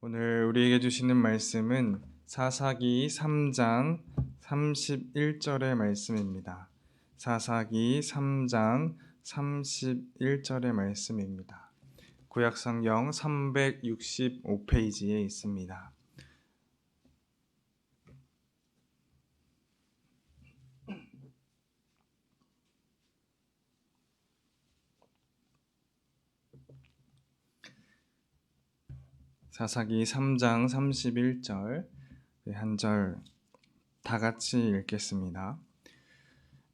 오늘 우리에게 주시는 말씀은 사사기 3장 31절의 말씀입니다. 사사기 3장 31절의 말씀입니다. 구약성경 365페이지에 있습니다. 사사기 3장 31절 한 절 다 같이 읽겠습니다.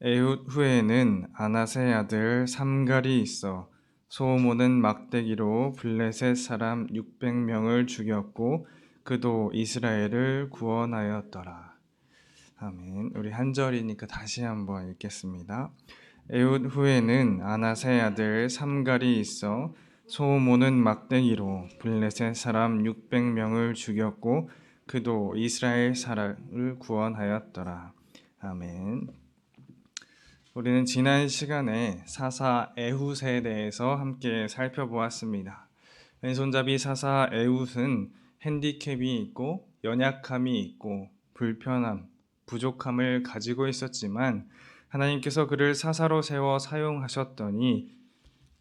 에훗 후에는 아낫의 아들 삼갈이 있어 소모는 막대기로 블레셋 사람 600명을 죽였고 그도 이스라엘을 구원하였더라. 아멘. 우리 한 절이니까 다시 한번 읽겠습니다. 에훗 후에는 아낫의 아들 삼갈이 있어 소모는 막대기로 블레셋 사람 600명을 죽였고 그도 이스라엘 사람을 구원하였더라. 아멘. 우리는 지난 시간에 사사 에훗에 대해서 함께 살펴보았습니다. 왼손잡이 사사 에훗은 핸디캡이 있고 연약함이 있고 불편함, 부족함을 가지고 있었지만 하나님께서 그를 사사로 세워 사용하셨더니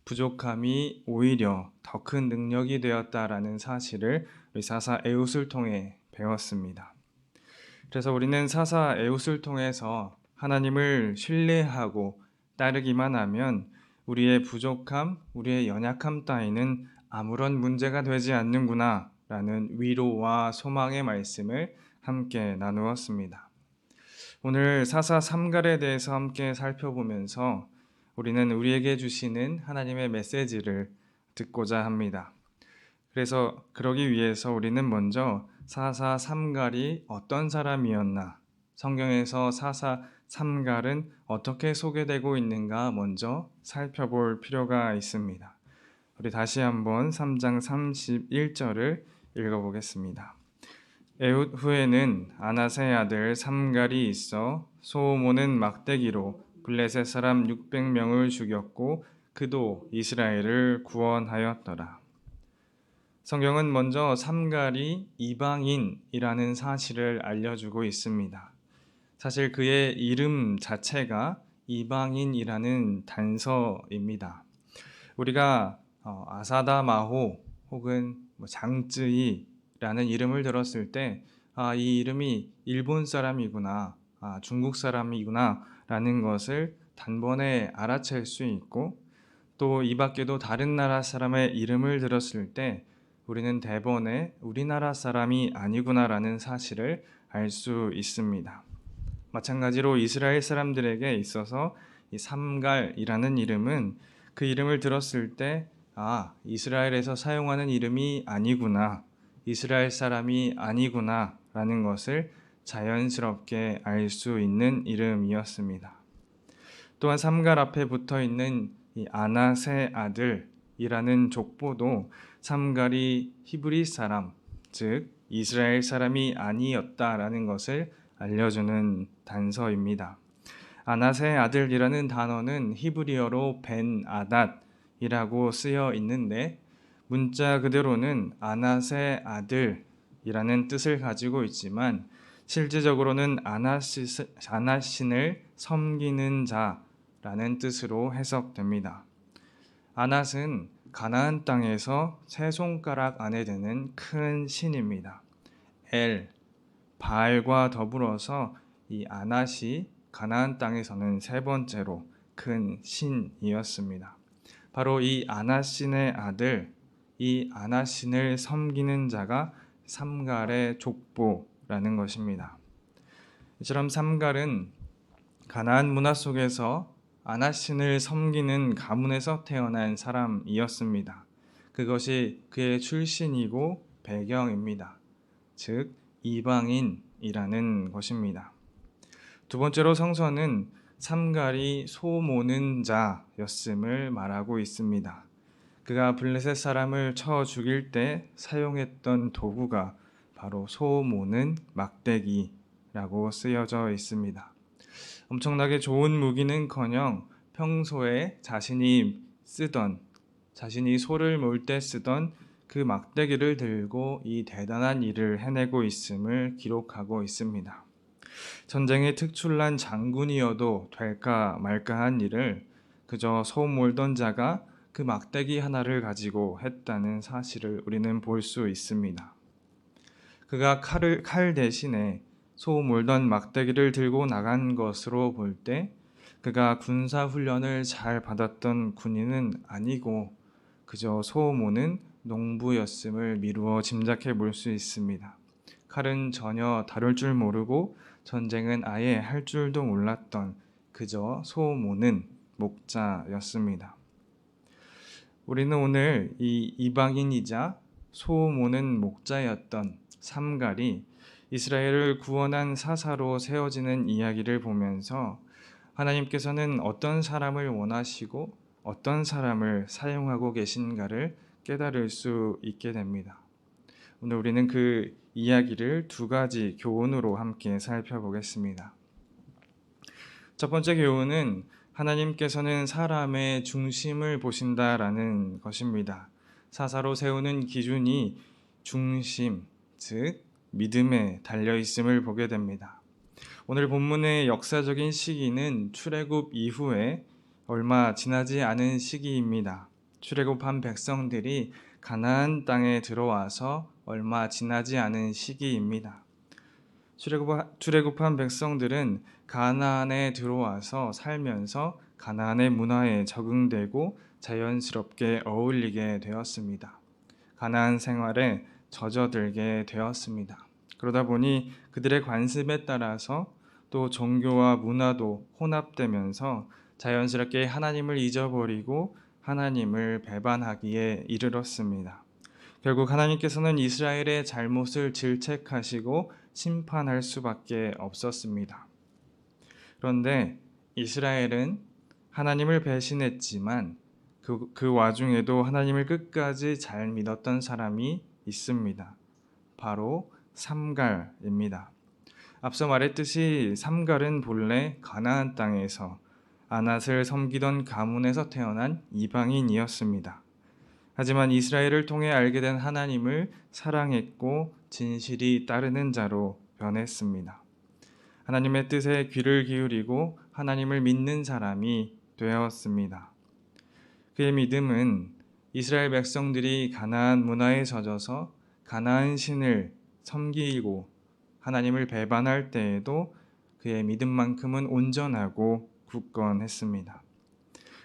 부족함이 오히려 더 큰 능력이 되었다라는 사실을 우리 사사 에훗을 통해 배웠습니다. 그래서 우리는 사사 에훗을 통해서 하나님을 신뢰하고 따르기만 하면 우리의 부족함, 우리의 연약함 따위는 아무런 문제가 되지 않는구나 라는 위로와 소망의 말씀을 함께 나누었습니다. 오늘 사사 삼갈에 대해서 함께 살펴보면서 우리는 우리에게 주시는 하나님의 메시지를 듣고자 합니다. 그래서 그러기 위해서 우리는 먼저 사사 삼갈이 어떤 사람이었나, 성경에서 사사 삼갈은 어떻게 소개되고 있는가 먼저 살펴볼 필요가 있습니다. 우리 다시 한번 3장 31절을 읽어보겠습니다. 에훗 후에는 아낫의 아들 삼갈이 있어 소모는 막대기로 블레셋 사람 600명을 죽였고 그도 이스라엘을 구원하였더라. 성경은 먼저 삼갈이 이방인이라는 사실을 알려주고 있습니다. 사실 그의 이름 자체가 이방인이라는 단서입니다. 우리가 아사다마호 혹은 장쯔이라는 이름을 들었을 때 이 이름이 일본 사람이구나, 중국 사람이구나 라는 것을 단번에 알아챌 수 있고 또 이 밖에도 다른 나라 사람의 이름을 들었을 때 우리는 대번에 우리나라 사람이 아니구나라는 사실을 알 수 있습니다. 마찬가지로 이스라엘 사람들에게 있어서 이 삼갈이라는 이름은 그 이름을 들었을 때 이스라엘에서 사용하는 이름이 아니구나, 이스라엘 사람이 아니구나 라는 것을 자연스럽게 알 수 있는 이름이었습니다. 또한 삼갈 앞에 붙어 있는 이 아낫의 아들이라는 족보도 삼갈이 히브리 사람, 즉 이스라엘 사람이 아니었다라는 것을 알려주는 단서입니다. 아낫의 아들이라는 단어는 히브리어로 벤 아닷이라고 쓰여 있는데 문자 그대로는 아낫의 아들이라는 뜻을 가지고 있지만 실제적으로는 아낫신을 섬기는 자라는 뜻으로 해석됩니다. 아낫은 가나안 땅에서 세 손가락 안에 드는 큰 신입니다. 바알과 더불어서 이 아낫이 가나안 땅에서는 세 번째로 큰 신이었습니다. 바로 이 아낫신의 아들, 이 아낫신을 섬기는 자가 삼갈의 족보라는 것입니다. 이처럼 삼갈은 가나안 문화 속에서 아낫신을 섬기는 가문에서 태어난 사람이었습니다. 그것이 그의 출신이고 배경입니다. 즉 이방인이라는 것입니다. 두 번째로 성서는 삼갈이 소 모는 자였음을 말하고 있습니다. 그가 블레셋 사람을 쳐 죽일 때 사용했던 도구가 바로 소 모는 막대기라고 쓰여져 있습니다. 엄청나게 좋은 무기는커녕 평소에 자신이 소를 몰 때 쓰던 그 막대기를 들고 이 대단한 일을 해내고 있음을 기록하고 있습니다. 전쟁에 특출난 장군이어도 될까 말까한 일을 그저 소 몰던 자가 그 막대기 하나를 가지고 했다는 사실을 우리는 볼 수 있습니다. 그가 칼 대신에 소 몰던 막대기를 들고 나간 것으로 볼 때 그가 군사 훈련을 잘 받았던 군인은 아니고 그저 소 모는 농부였음을 미루어 짐작해 볼 수 있습니다. 칼은 전혀 다룰 줄 모르고 전쟁은 아예 할 줄도 몰랐던 그저 소 모는 목자였습니다. 우리는 오늘 이 이방인이자 소 모는 목자였던 삼갈이 이스라엘을 구원한 사사로 세워지는 이야기를 보면서 하나님께서는 어떤 사람을 원하시고 어떤 사람을 사용하고 계신가를 깨달을 수 있게 됩니다. 오늘 우리는 그 이야기를 두 가지 교훈으로 함께 살펴보겠습니다. 첫 번째 교훈은 하나님께서는 사람의 중심을 보신다라는 것입니다. 사사로 세우는 기준이 중심, 즉 믿음에 달려 있음을 보게 됩니다. 오늘 본문의 역사적인 시기는 출애굽 이후에 얼마 지나지 않은 시기입니다. 출애굽한 백성들이 가나안 땅에 들어와서 얼마 지나지 않은 시기입니다. 출애굽한 백성들은 가나안에 들어와서 살면서 가나안의 문화에 적응되고 자연스럽게 어울리게 되었습니다. 가나안 생활에 젖어들게 되었습니다. 그러다 보니 그들의 관습에 따라서 또 종교와 문화도 혼합되면서 자연스럽게 하나님을 잊어버리고 하나님을 배반하기에 이르렀습니다. 결국 하나님께서는 이스라엘의 잘못을 질책하시고 심판할 수밖에 없었습니다. 그런데 이스라엘은 하나님을 배신했지만 그 와중에도 하나님을 끝까지 잘 믿었던 사람이 있습니다. 바로 삼갈입니다. 앞서 말했듯이 삼갈은 본래 가나안 땅에서 아낫을 섬기던 가문에서 태어난 이방인이었습니다. 하지만 이스라엘을 통해 알게 된 하나님을 사랑했고 진실이 따르는 자로 변했습니다. 하나님의 뜻에 귀를 기울이고 하나님을 믿는 사람이 되었습니다. 그의 믿음은 이스라엘 백성들이 가나안 문화에 젖어서 가나안 신을 섬기고 하나님을 배반할 때에도 그의 믿음만큼은 온전하고 굳건했습니다.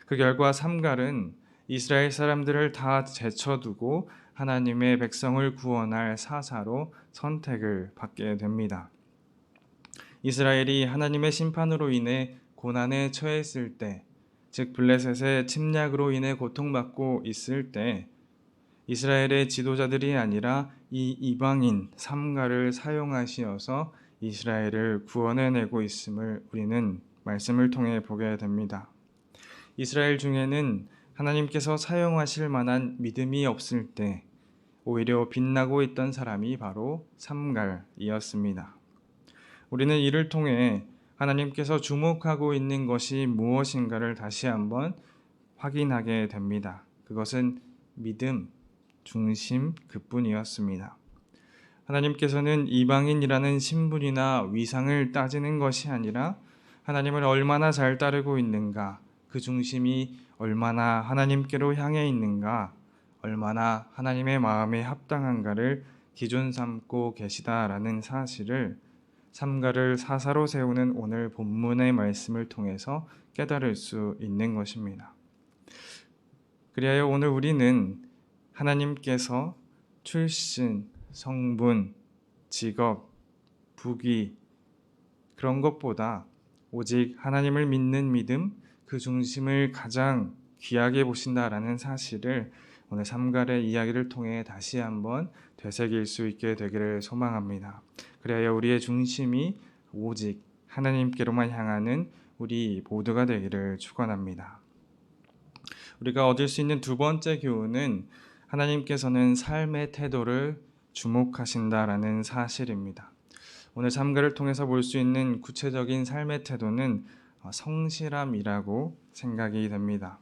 그 결과 삼갈은 이스라엘 사람들을 다 제쳐두고 하나님의 백성을 구원할 사사로 선택을 받게 됩니다. 이스라엘이 하나님의 심판으로 인해 고난에 처했을 때, 즉 블레셋의 침략으로 인해 고통받고 있을 때 이스라엘의 지도자들이 아니라 이 이방인 삼갈을 사용하시어서 이스라엘을 구원해내고 있음을 우리는 말씀을 통해 보게 됩니다. 이스라엘 중에는 하나님께서 사용하실 만한 믿음이 없을 때 오히려 빛나고 있던 사람이 바로 삼갈이었습니다. 우리는 이를 통해 하나님께서 주목하고 있는 것이 무엇인가를 다시 한번 확인하게 됩니다. 그것은 믿음, 중심 그뿐이었습니다. 하나님께서는 이방인이라는 신분이나 위상을 따지는 것이 아니라 하나님을 얼마나 잘 따르고 있는가, 그 중심이 얼마나 하나님께로 향해 있는가, 얼마나 하나님의 마음에 합당한가를 기준 삼고 계시다라는 사실을 삼가를 사사로 세우는 오늘 본문의 말씀을 통해서 깨달을 수 있는 것입니다. 그리하여 오늘 우리는 하나님께서 출신, 성분, 직업, 부귀 그런 것보다 오직 하나님을 믿는 믿음, 그 중심을 가장 귀하게 보신다라는 사실을 오늘 삼갈의 이야기를 통해 다시 한번 되새길 수 있게 되기를 소망합니다. 그래야 우리의 중심이 오직 하나님께로만 향하는 우리 모두가 되기를 축원합니다. 우리가 얻을 수 있는 두 번째 교훈은 하나님께서는 삶의 태도를 주목하신다라는 사실입니다. 오늘 삼갈을 통해서 볼 수 있는 구체적인 삶의 태도는 성실함이라고 생각이 됩니다.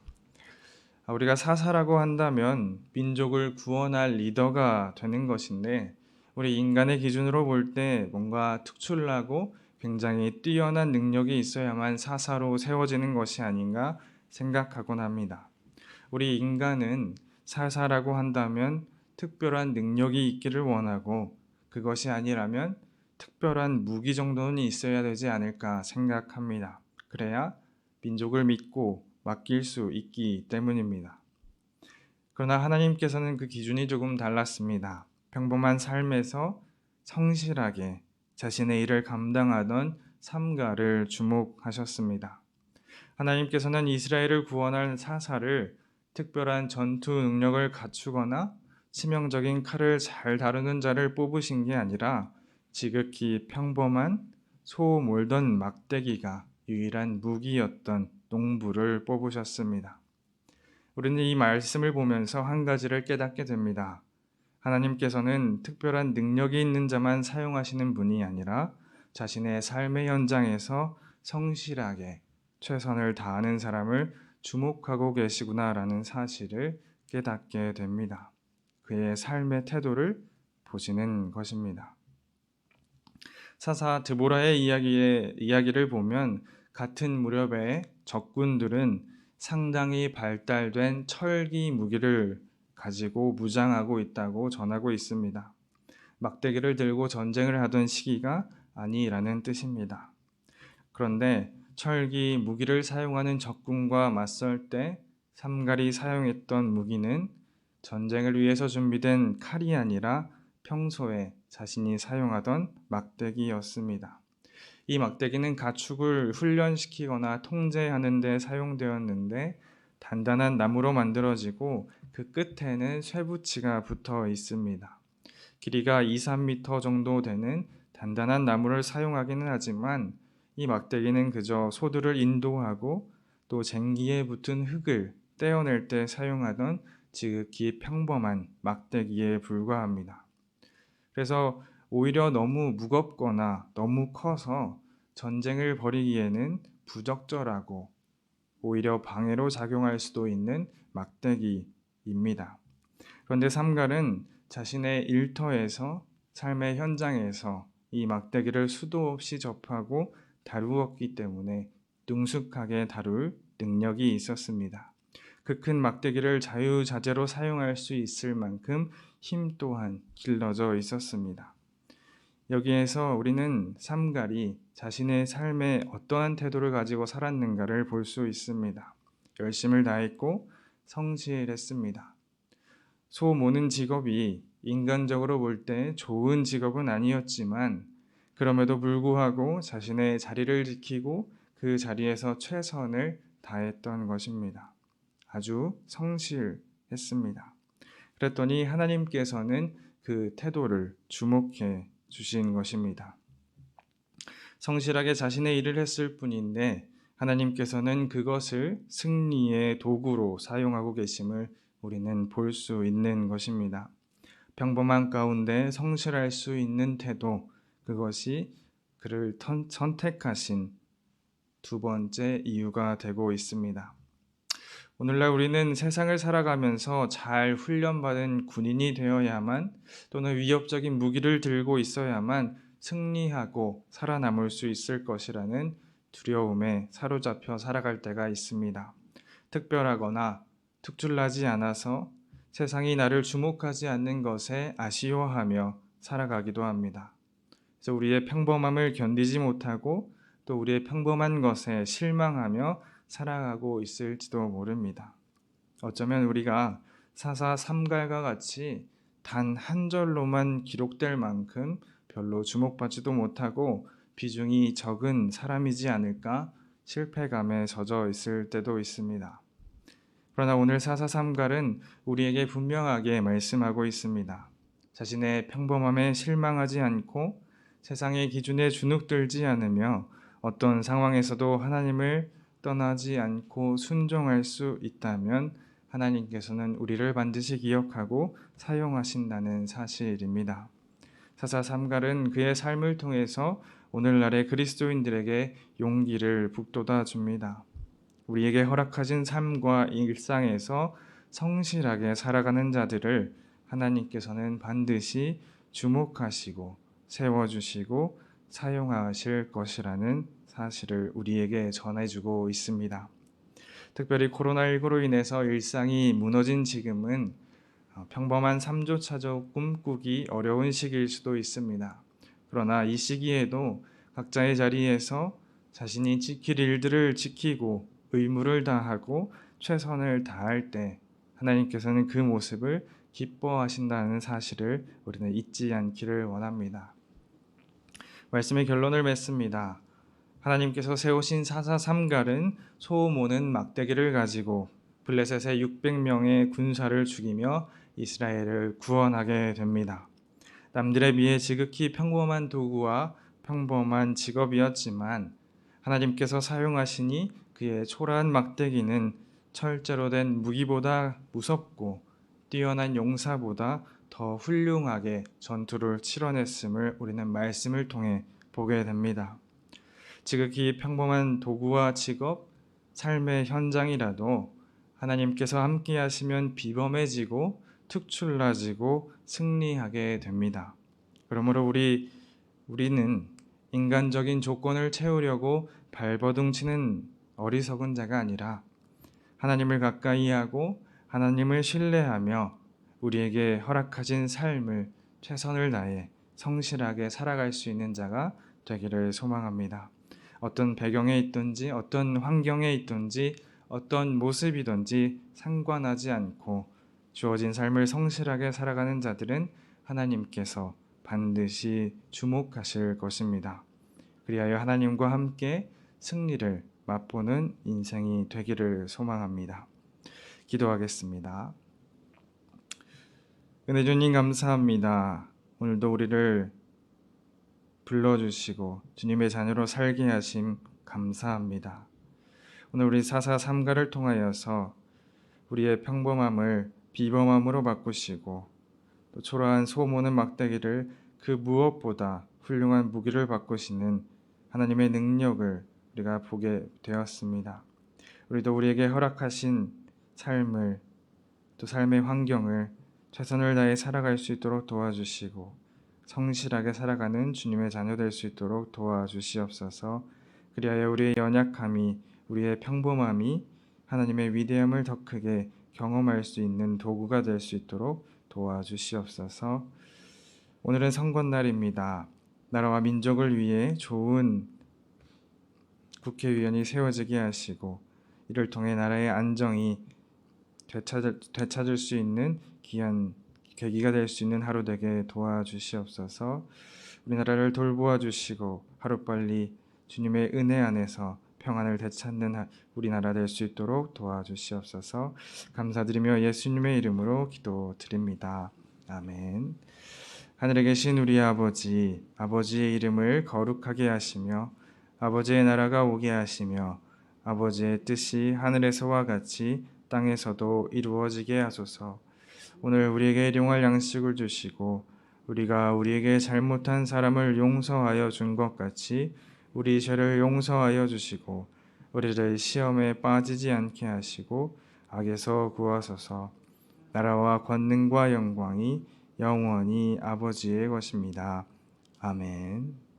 우리가 사사라고 한다면 민족을 구원할 리더가 되는 것인데 우리 인간의 기준으로 볼 때 뭔가 특출나고 굉장히 뛰어난 능력이 있어야만 사사로 세워지는 것이 아닌가 생각하곤 합니다. 우리 인간은 사사라고 한다면 특별한 능력이 있기를 원하고 그것이 아니라면 특별한 무기 정도는 있어야 되지 않을까 생각합니다. 그래야 민족을 믿고 맡길 수 있기 때문입니다. 그러나 하나님께서는 그 기준이 조금 달랐습니다. 평범한 삶에서 성실하게 자신의 일을 감당하던 삼가를 주목하셨습니다. 하나님께서는 이스라엘을 구원할 사사를 특별한 전투 능력을 갖추거나 치명적인 칼을 잘 다루는 자를 뽑으신 게 아니라 지극히 평범한 소 몰던 막대기가 유일한 무기였던 농부를 뽑으셨습니다. 우리는 이 말씀을 보면서 한 가지를 깨닫게 됩니다. 하나님께서는 특별한 능력이 있는 자만 사용하시는 분이 아니라 자신의 삶의 현장에서 성실하게 최선을 다하는 사람을 주목하고 계시구나라는 사실을 깨닫게 됩니다. 그의 삶의 태도를 보시는 것입니다. 사사 드보라의 이야기를 보면 같은 무렵에 적군들은 상당히 발달된 철기 무기를 가지고 무장하고 있다고 전하고 있습니다. 막대기를 들고 전쟁을 하던 시기가 아니라는 뜻입니다. 그런데 철기 무기를 사용하는 적군과 맞설 때 삼갈이 사용했던 무기는 전쟁을 위해서 준비된 칼이 아니라 평소에 자신이 사용하던 막대기였습니다. 이 막대기는 가축을 훈련시키거나 통제하는 데 사용되었는데 단단한 나무로 만들어지고 그 끝에는 쇠붙이가 붙어 있습니다. 길이가 2-3m 정도 되는 단단한 나무를 사용하기는 하지만 이 막대기는 그저 소들을 인도하고 또 쟁기에 붙은 흙을 떼어낼 때 사용하던 지극히 평범한 막대기에 불과합니다. 그래서 오히려 너무 무겁거나 너무 커서 전쟁을 벌이기에는 부적절하고 오히려 방해로 작용할 수도 있는 막대기입니다. 그런데 삼갈은 자신의 일터에서 삶의 현장에서 이 막대기를 수도 없이 접하고 다루었기 때문에 능숙하게 다룰 능력이 있었습니다. 그 큰 막대기를 자유자재로 사용할 수 있을 만큼 힘 또한 길러져 있었습니다. 여기에서 우리는 삼갈이 자신의 삶에 어떠한 태도를 가지고 살았는가를 볼 수 있습니다. 열심을 다했고 성실했습니다. 소 모는 직업이 인간적으로 볼 때 좋은 직업은 아니었지만 그럼에도 불구하고 자신의 자리를 지키고 그 자리에서 최선을 다했던 것입니다. 아주 성실했습니다. 그랬더니 하나님께서는 그 태도를 주목해 주신 것입니다. 성실하게 자신의 일을 했을 뿐인데 하나님께서는 그것을 승리의 도구로 사용하고 계심을 우리는 볼 수 있는 것입니다. 평범한 가운데 성실할 수 있는 태도, 그것이 그를 선택하신 두 번째 이유가 되고 있습니다. 오늘날 우리는 세상을 살아가면서 잘 훈련받은 군인이 되어야만 또는 위협적인 무기를 들고 있어야만 승리하고 살아남을 수 있을 것이라는 두려움에 사로잡혀 살아갈 때가 있습니다. 특별하거나 특출나지 않아서 세상이 나를 주목하지 않는 것에 아쉬워하며 살아가기도 합니다. 그래서 우리의 평범함을 견디지 못하고 또 우리의 평범한 것에 실망하며 살아가고 있을지도 모릅니다. 어쩌면 우리가 사사 삼갈과 같이 단 한 절로만 기록될 만큼 별로 주목받지도 못하고 비중이 적은 사람이지 않을까 실패감에 젖어 있을 때도 있습니다. 그러나 오늘 사사 삼갈은 우리에게 분명하게 말씀하고 있습니다. 자신의 평범함에 실망하지 않고 세상의 기준에 주눅들지 않으며 어떤 상황에서도 하나님을 떠나지 않고 순종할 수 있다면 하나님께서는 우리를 반드시 기억하고 사용하신다는 사실입니다. 사사 삼갈은 그의 삶을 통해서 오늘날의 그리스도인들에게 용기를 북돋아 줍니다. 우리에게 허락하신 삶과 일상에서 성실하게 살아가는 자들을 하나님께서는 반드시 주목하시고 세워주시고 사용하실 것이라는 사실을 우리에게 전해주고 있습니다. 특별히 코로나19로 인해서 일상이 무너진 지금은 평범한 삶조차도 꿈꾸기 어려운 시기일 수도 있습니다. 그러나 이 시기에도 각자의 자리에서 자신이 지킬 일들을 지키고 의무를 다하고 최선을 다할 때 하나님께서는 그 모습을 기뻐하신다는 사실을 우리는 잊지 않기를 원합니다. 말씀의 결론을 맺습니다. 하나님께서 세우신 사사삼갈은 소모는 막대기를 가지고 블레셋의 600명의 군사를 죽이며 이스라엘을 구원하게 됩니다. 남들에 비해 지극히 평범한 도구와 평범한 직업이었지만 하나님께서 사용하시니 그의 초라한 막대기는 철제로 된 무기보다 무섭고 뛰어난 용사보다 더 훌륭하게 전투를 치러냈음을 우리는 말씀을 통해 보게 됩니다. 지극히 평범한 도구와 직업, 삶의 현장이라도 하나님께서 함께 하시면 비범해지고 특출나지고 승리하게 됩니다. 그러므로 우리는 인간적인 조건을 채우려고 발버둥치는 어리석은 자가 아니라 하나님을 가까이 하고 하나님을 신뢰하며 우리에게 허락하신 삶을 최선을 다해 성실하게 살아갈 수 있는 자가 되기를 소망합니다. 어떤 배경에 있든지 어떤 환경에 있든지 어떤 모습이든지 상관하지 않고 주어진 삶을 성실하게 살아가는 자들은 하나님께서 반드시 주목하실 것입니다. 그리하여 하나님과 함께 승리를 맛보는 인생이 되기를 소망합니다. 기도하겠습니다. 은혜 주님 감사합니다. 오늘도 우리를 불러주시고 주님의 자녀로 살게 하심 감사합니다. 오늘 우리 사사삼가를 통하여서 우리의 평범함을 비범함으로 바꾸시고 또 초라한 소모는 막대기를 그 무엇보다 훌륭한 무기를 바꾸시는 하나님의 능력을 우리가 보게 되었습니다. 우리도 우리에게 허락하신 삶을 또 삶의 환경을 최선을 다해 살아갈 수 있도록 도와주시고 성실하게 살아가는 주님의 자녀 될 수 있도록 도와주시옵소서. 그리하여 우리의 연약함이 우리의 평범함이 하나님의 위대함을 더 크게 경험할 수 있는 도구가 될 수 있도록 도와주시옵소서. 오늘은 선거날입니다. 나라와 민족을 위해 좋은 국회의원이 세워지게 하시고 이를 통해 나라의 안정이 되찾을 수 있는 귀한 계기가 될 수 있는 하루 되게 도와주시옵소서. 우리나라를 돌보아 주시고 하루빨리 주님의 은혜 안에서 평안을 되찾는 우리나라 될 수 있도록 도와주시옵소서. 감사드리며 예수님의 이름으로 기도드립니다. 아멘. 하늘에 계신 우리 아버지, 아버지의 이름을 거룩하게 하시며 아버지의 나라가 오게 하시며 아버지의 뜻이 하늘에서와 같이 땅에서도 이루어지게 하소서. 오늘 우리에게 일용할 양식을 주시고 우리가 우리에게 잘못한 사람을 용서하여 준 것 같이 우리 죄를 용서하여 주시고 우리를 시험에 빠지지 않게 하시고 악에서 구하소서. 나라와 권능과 영광이 영원히 아버지의 것입니다. 아멘.